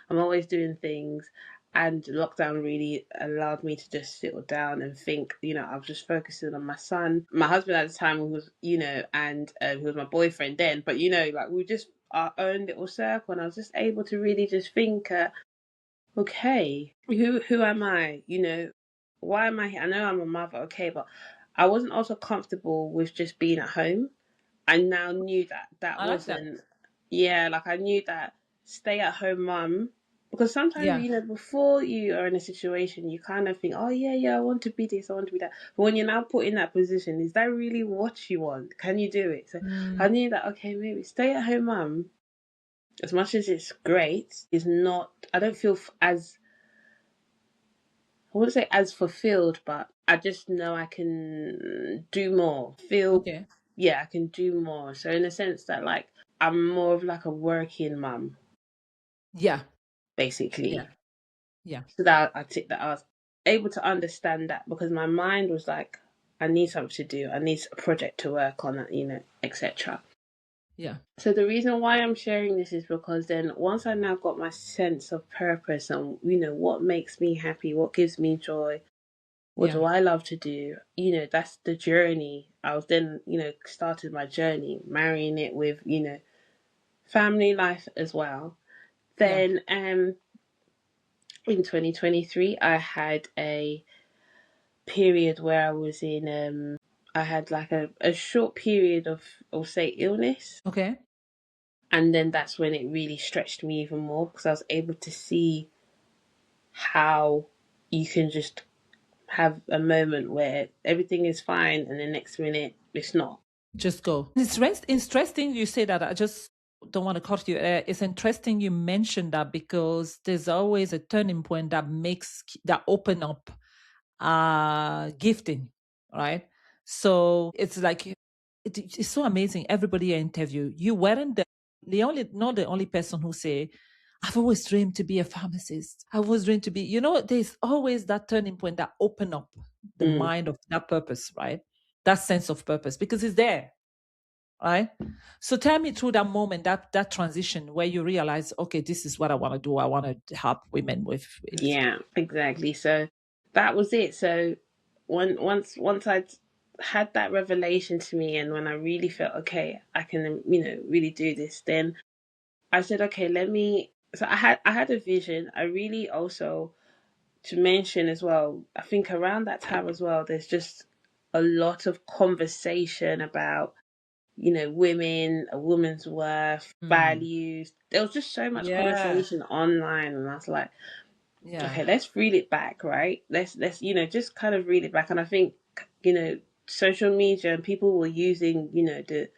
I'm always doing things. And lockdown really allowed me to just settle down and think. I was just focusing on my son. My husband at the time was, and he was my boyfriend then. But like we just our own little circle, and I was just able to really just think, okay, who am I? Why am I here? I know I'm a mother, okay, but I wasn't also comfortable with just being at home. I now knew that that I like that. wasn't, yeah, like I knew that stay at home mum, because sometimes, Yeah. before you are in a situation, you kind of think, oh, yeah, yeah, I want to be this, I want to be that. But when you're now put in that position, is that really what you want? Can you do it? So I Mm, knew that, okay, maybe stay at home mum, as much as it's great, is not, I don't feel as, I wouldn't say as fulfilled, but I just know I can do more. Feel, okay. yeah, I can do more. So in the sense that like I'm more of like a working mum, Yeah. Yeah. basically. Yeah. So that I was able to understand that, because my mind was like, I need something to do. I need a project to work on, etc. Yeah. So the reason why I'm sharing this is because then once I now got my sense of purpose and what makes me happy, what gives me joy, what Yeah. do I love to do? That's the journey. I was then, started my journey, marrying it with, family life as well. Yeah. Then in 2023, I had a period where I was in, I had like a short period of, I'll say, illness. Okay. And then that's when it really stretched me even more, because I was able to see how you can just have a moment where everything is fine and the next minute it's not. Just go. Interesting you say that. I just don't want to cut you. It's interesting you mentioned that because there's always a turning point that open up gifting, right? So it's like it's so amazing. Everybody I interview, you weren't the only not the only person who say, I've always dreamed to be a pharmacist. I always dreamed to be, there's always that turning point that open up the Mm. mind of that purpose, right? That sense of purpose because it's there, right? So tell me through that moment, that transition where you realize, okay, this is what I want to do. I want to help women with. Yeah, exactly. So that was it. So once I'd had that revelation to me, and when I really felt okay, I can really do this, then I said, okay, let me. So I had a vision. I really also, to mention as well, I think around that time as well, there's just a lot of conversation about women, a woman's worth, Mm. values. There was just so much Yeah, conversation online, and I was like, yeah, okay, let's reel it back, right? Let's just kind of reel it back. And I think you know social media, and people were using the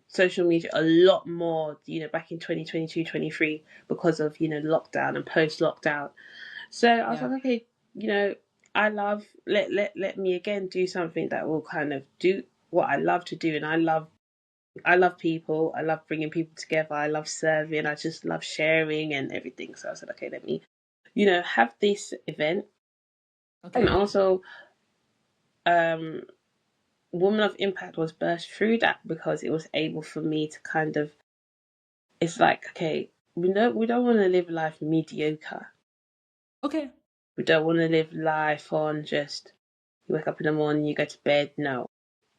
social media a lot more back in 2022, 23, because of lockdown and post lockdown. So I was yeah, like, okay, I love, let me again do something that will kind of do what I love to do. And I love people. I love bringing people together. I love serving. I just love sharing and everything. So I said, okay, let me, have this event. And okay. also, um, Woman of Impact was birthed through that, because it was able for me to kind of, it's like, okay, we don't want to live life mediocre. Okay. We don't want to live life on just, you wake up in the morning, you go to bed. No,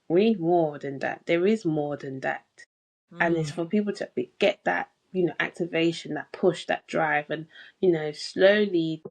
we need more than that. There is more than that. And it's Mm. for people to get that activation, that push, that drive, and slowly